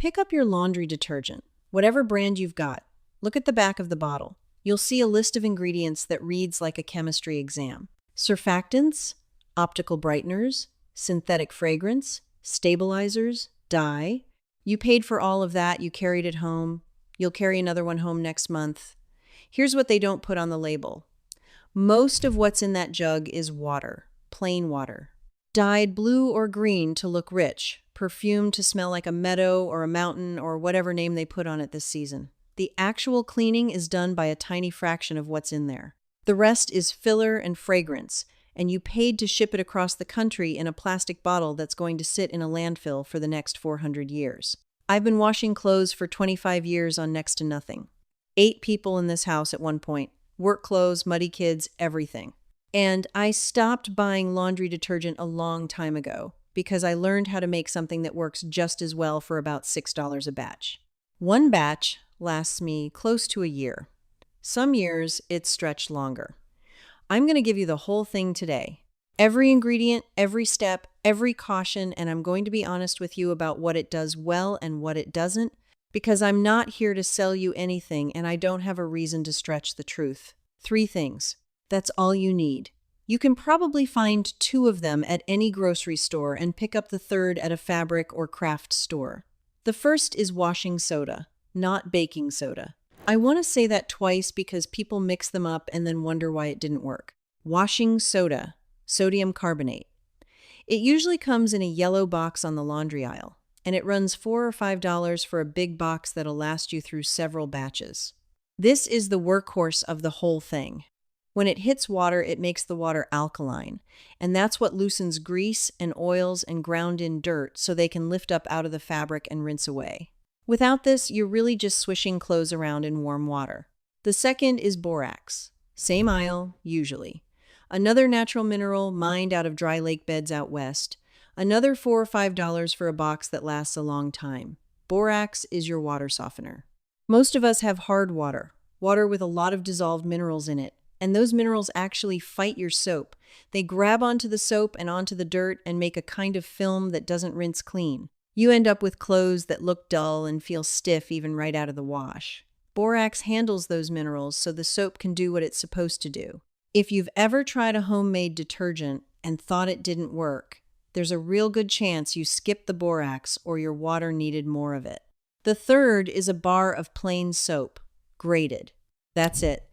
Pick up your laundry detergent, whatever brand you've got. Look at the back of the bottle. You'll see a list of ingredients that reads like a chemistry exam. Surfactants, optical brighteners, synthetic fragrance, stabilizers, dye. You paid for all of that, you carried it home. You'll carry another one home next month. Here's what they don't put on the label. Most of what's in that jug is water, plain water. Dyed blue or green to look rich, perfumed to smell like a meadow or a mountain or whatever name they put on it this season. The actual cleaning is done by a tiny fraction of what's in there. The rest is filler and fragrance, and you paid to ship it across the country in a plastic bottle that's going to sit in a landfill for the next 400 years. I've been washing clothes for 25 years on next to nothing. 8 people in this house at one point. Work clothes, muddy kids, everything. And I stopped buying laundry detergent a long time ago because I learned how to make something that works just as well for about $6 a batch. One batch lasts me close to a year. Some years, it's stretched longer. I'm going to give you the whole thing today. Every ingredient, every step, every caution, and I'm going to be honest with you about what it does well and what it doesn't, because I'm not here to sell you anything and I don't have a reason to stretch the truth. 3 things. That's all you need. You can probably find 2 of them at any grocery store and pick up the third at a fabric or craft store. The first is washing soda, not baking soda. I want to say that twice because people mix them up and then wonder why it didn't work. Washing soda, sodium carbonate. It usually comes in a yellow box on the laundry aisle, and it runs $4 or $5 for a big box that'll last you through several batches. This is the workhorse of the whole thing. When it hits water, it makes the water alkaline, and that's what loosens grease and oils and ground-in dirt so they can lift up out of the fabric and rinse away. Without this, you're really just swishing clothes around in warm water. The second is borax. Same aisle, usually. Another natural mineral mined out of dry lake beds out west. Another $4 or $5 for a box that lasts a long time. Borax is your water softener. Most of us have hard water, water with a lot of dissolved minerals in it. And those minerals actually fight your soap. They grab onto the soap and onto the dirt and make a kind of film that doesn't rinse clean. You end up with clothes that look dull and feel stiff even right out of the wash. Borax handles those minerals so the soap can do what it's supposed to do. If you've ever tried a homemade detergent and thought it didn't work, there's a real good chance you skipped the borax or your water needed more of it. The third is a bar of plain soap, grated. That's it.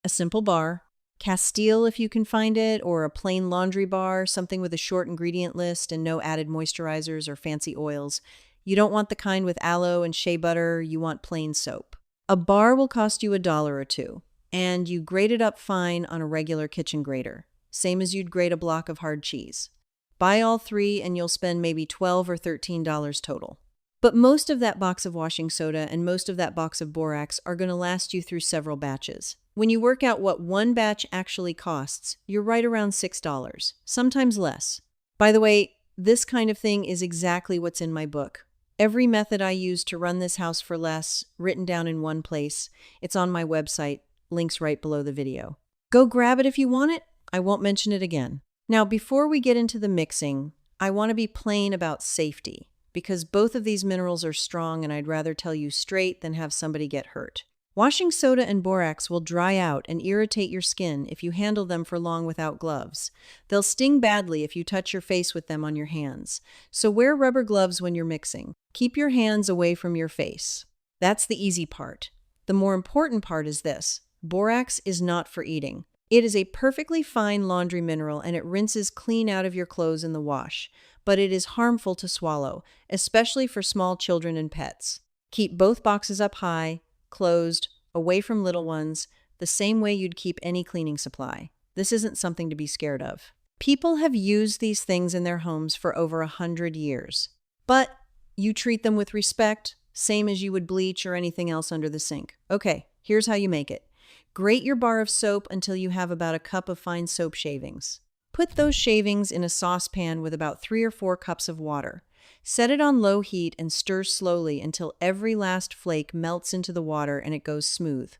A simple bar, Castile if you can find it, or a plain laundry bar, something with a short ingredient list and no added moisturizers or fancy oils. You don't want the kind with aloe and shea butter, you want plain soap. A bar will cost you $1 or $2, and you grate it up fine on a regular kitchen grater, same as you'd grate a block of hard cheese. Buy all 3 and you'll spend maybe $12 or $13 total. But most of that box of washing soda and most of that box of borax are going to last you through several batches. When you work out what one batch actually costs, you're right around $6, sometimes less. By the way, this kind of thing is exactly what's in my book. Every method I use to run this house for less, written down in one place. It's on my website, links right below the video. Go grab it if you want it. I won't mention it again. Now, before we get into the mixing, I want to be plain about safety, because both of these minerals are strong and I'd rather tell you straight than have somebody get hurt. Washing soda and borax will dry out and irritate your skin if you handle them for long without gloves. They'll sting badly if you touch your face with them on your hands. So wear rubber gloves when you're mixing. Keep your hands away from your face. That's the easy part. The more important part is this. Borax is not for eating. It is a perfectly fine laundry mineral and it rinses clean out of your clothes in the wash. But it is harmful to swallow, especially for small children and pets. Keep both boxes up high, closed, away from little ones, the same way you'd keep any cleaning supply. This isn't something to be scared of. People have used these things in their homes for over 100 years. But you treat them with respect, same as you would bleach or anything else under the sink. Okay, here's how you make it. Grate your bar of soap until you have about a cup of fine soap shavings. Put those shavings in a saucepan with about 3 or 4 cups of water. Set it on low heat and stir slowly until every last flake melts into the water and it goes smooth,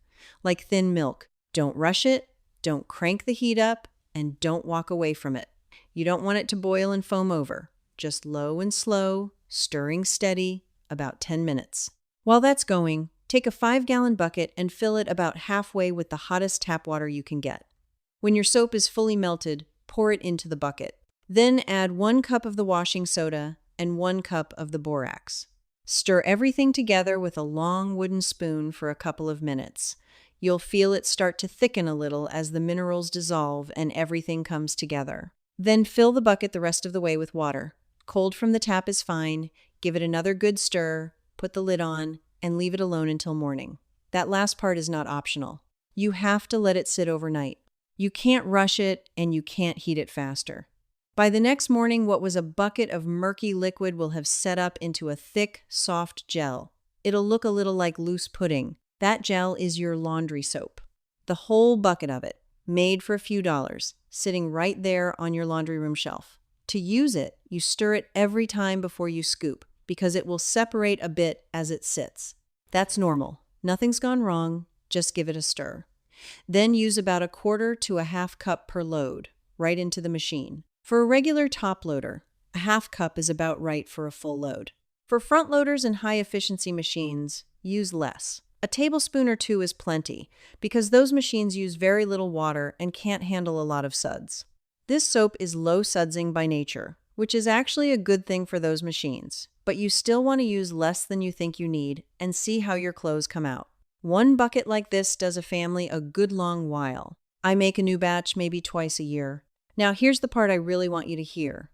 like thin milk. Don't rush it, don't crank the heat up, and don't walk away from it. You don't want it to boil and foam over. Just low and slow, stirring steady, about 10 minutes. While that's going, take a 5-gallon bucket and fill it about halfway with the hottest tap water you can get. When your soap is fully melted, pour it into the bucket. Then add 1 cup of the washing soda and 1 cup of the borax. Stir everything together with a long wooden spoon for a couple of minutes. You'll feel it start to thicken a little as the minerals dissolve and everything comes together. Then fill the bucket the rest of the way with water. Cold from the tap is fine. Give it another good stir, put the lid on, and leave it alone until morning. That last part is not optional. You have to let it sit overnight. You can't rush it, and you can't heat it faster. By the next morning, what was a bucket of murky liquid will have set up into a thick, soft gel. It'll look a little like loose pudding. That gel is your laundry soap. The whole bucket of it, made for a few dollars, sitting right there on your laundry room shelf. To use it, you stir it every time before you scoop, because it will separate a bit as it sits. That's normal. Nothing's gone wrong. Just give it a stir. Then use about 1/4 to 1/2 cup per load, right into the machine. For a regular top loader, 1/2 cup is about right for a full load. For front loaders and high-efficiency machines, use less. A tablespoon or 2 is plenty, because those machines use very little water and can't handle a lot of suds. This soap is low sudsing by nature, which is actually a good thing for those machines, but you still want to use less than you think you need and see how your clothes come out. 1 bucket like this does a family a good long while. I make a new batch maybe twice a year. Now, here's the part I really want you to hear,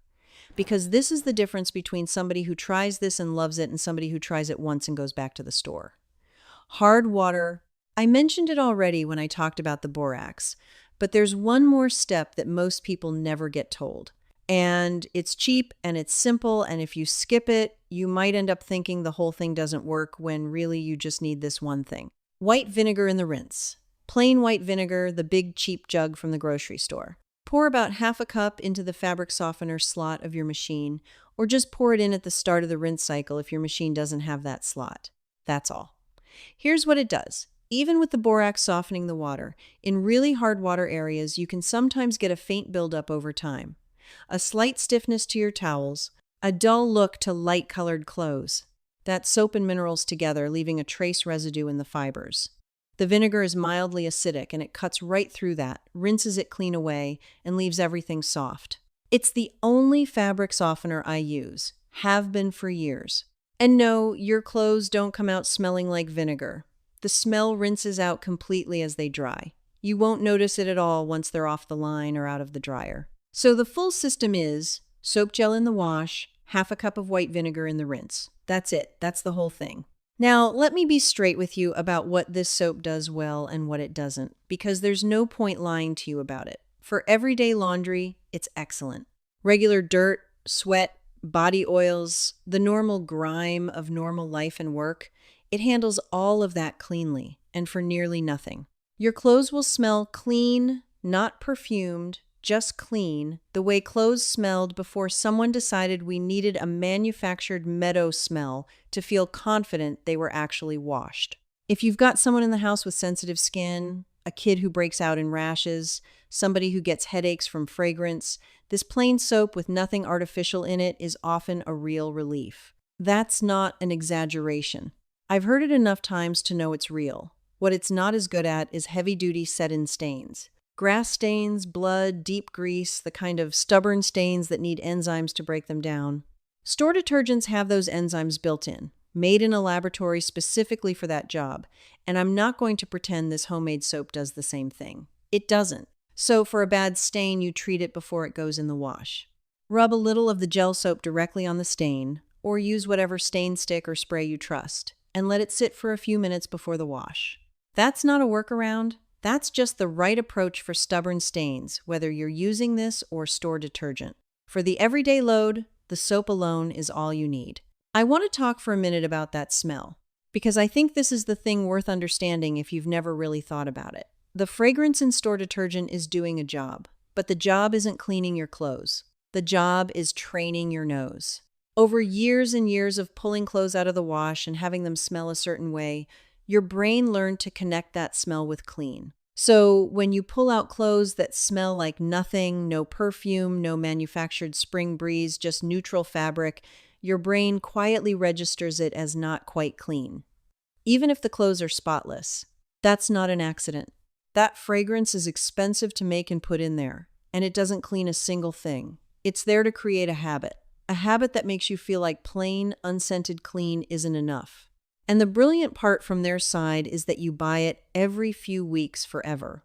because this is the difference between somebody who tries this and loves it and somebody who tries it once and goes back to the store. Hard water. I mentioned it already when I talked about the borax, but there's one more step that most people never get told. And it's cheap and it's simple, and if you skip it, you might end up thinking the whole thing doesn't work when really you just need this one thing. White vinegar in the rinse. Plain white vinegar, the big cheap jug from the grocery store. Pour about 1/2 cup into the fabric softener slot of your machine, or just pour it in at the start of the rinse cycle if your machine doesn't have that slot. That's all. Here's what it does. Even with the borax softening the water, in really hard water areas, you can sometimes get a faint buildup over time. A slight stiffness to your towels, a dull look to light-colored clothes. That's soap and minerals together, leaving a trace residue in the fibers. The vinegar is mildly acidic, and it cuts right through that, rinses it clean away, and leaves everything soft. It's the only fabric softener I use, have been for years. And no, your clothes don't come out smelling like vinegar. The smell rinses out completely as they dry. You won't notice it at all once they're off the line or out of the dryer. So the full system is soap gel in the wash, 1/2 cup of white vinegar in the rinse. That's it. That's the whole thing. Now, let me be straight with you about what this soap does well and what it doesn't, because there's no point lying to you about it. For everyday laundry, it's excellent. Regular dirt, sweat, body oils, the normal grime of normal life and work, it handles all of that cleanly and for nearly nothing. Your clothes will smell clean, not perfumed, just clean, the way clothes smelled before someone decided we needed a manufactured meadow smell to feel confident they were actually washed. If you've got someone in the house with sensitive skin, a kid who breaks out in rashes, somebody who gets headaches from fragrance, this plain soap with nothing artificial in it is often a real relief. That's not an exaggeration. I've heard it enough times to know it's real. What it's not as good at is heavy-duty set-in stains. Grass stains, blood, deep grease, the kind of stubborn stains that need enzymes to break them down. Store detergents have those enzymes built in, made in a laboratory specifically for that job, and I'm not going to pretend this homemade soap does the same thing. It doesn't. So for a bad stain, you treat it before it goes in the wash. Rub a little of the gel soap directly on the stain, or use whatever stain stick or spray you trust, and let it sit for a few minutes before the wash. That's not a workaround. That's just the right approach for stubborn stains, whether you're using this or store detergent. For the everyday load, the soap alone is all you need. I want to talk for a minute about that smell, because I think this is the thing worth understanding if you've never really thought about it. The fragrance in store detergent is doing a job, but the job isn't cleaning your clothes. The job is training your nose. Over years and years of pulling clothes out of the wash and having them smell a certain way, your brain learned to connect that smell with clean. So when you pull out clothes that smell like nothing, no perfume, no manufactured spring breeze, just neutral fabric, your brain quietly registers it as not quite clean. Even if the clothes are spotless, that's not an accident. That fragrance is expensive to make and put in there, and it doesn't clean a single thing. It's there to create a habit that makes you feel like plain, unscented clean isn't enough. And the brilliant part from their side is that you buy it every few weeks forever.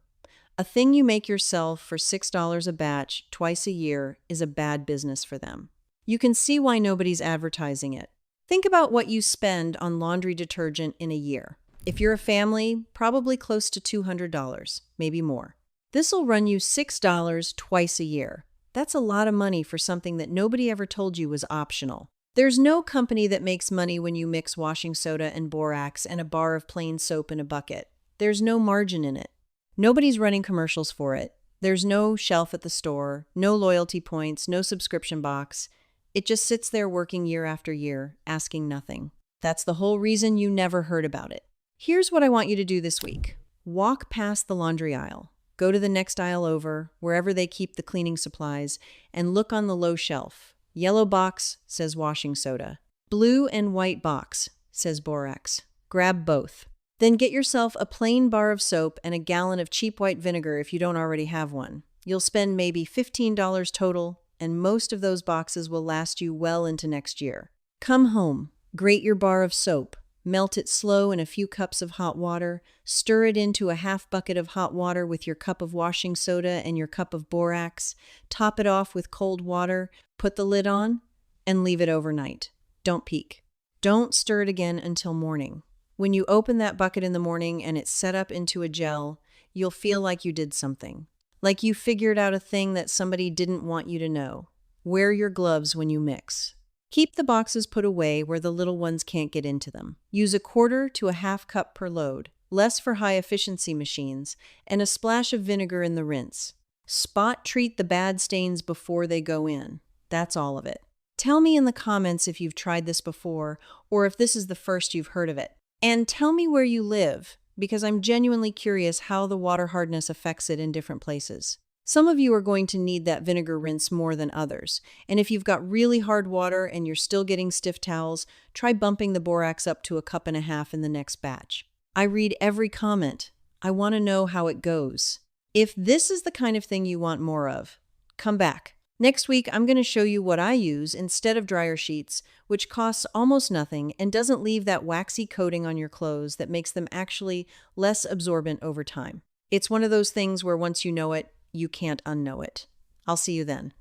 A thing you make yourself for $6 a batch twice a year is a bad business for them. You can see why nobody's advertising it. Think about what you spend on laundry detergent in a year. If you're a family, probably close to $200, maybe more. This'll run you $6 twice a year. That's a lot of money for something that nobody ever told you was optional. There's no company that makes money when you mix washing soda and borax and a bar of plain soap in a bucket. There's no margin in it. Nobody's running commercials for it. There's no shelf at the store, no loyalty points, no subscription box. It just sits there working year after year, asking nothing. That's the whole reason you never heard about it. Here's what I want you to do this week. Walk past the laundry aisle. Go to the next aisle over, wherever they keep the cleaning supplies, and look on the low shelf. Yellow box says washing soda. Blue and white box says borax. Grab both. Then get yourself a plain bar of soap and a gallon of cheap white vinegar if you don't already have one. You'll spend maybe $15 total, and most of those boxes will last you well into next year. Come home, grate your bar of soap, melt it slow in a few cups of hot water, stir it into a half bucket of hot water with your cup of washing soda and your cup of borax, top it off with cold water, put the lid on, and leave it overnight. Don't peek. Don't stir it again until morning. When you open that bucket in the morning and it's set up into a gel, you'll feel like you did something. Like you figured out a thing that somebody didn't want you to know. Wear your gloves when you mix. Keep the boxes put away where the little ones can't get into them. Use a quarter to a half cup per load, less for high-efficiency machines, and a splash of vinegar in the rinse. Spot treat the bad stains before they go in. That's all of it. Tell me in the comments if you've tried this before or if this is the first you've heard of it. And tell me where you live, because I'm genuinely curious how the water hardness affects it in different places. Some of you are going to need that vinegar rinse more than others, and if you've got really hard water and you're still getting stiff towels, try bumping the borax up to a cup and a half in the next batch. I read every comment. I want to know how it goes. If this is the kind of thing you want more of, come back. Next week, I'm going to show you what I use instead of dryer sheets, which costs almost nothing and doesn't leave that waxy coating on your clothes that makes them actually less absorbent over time. It's one of those things where once you know it, you can't unknow it. I'll see you then.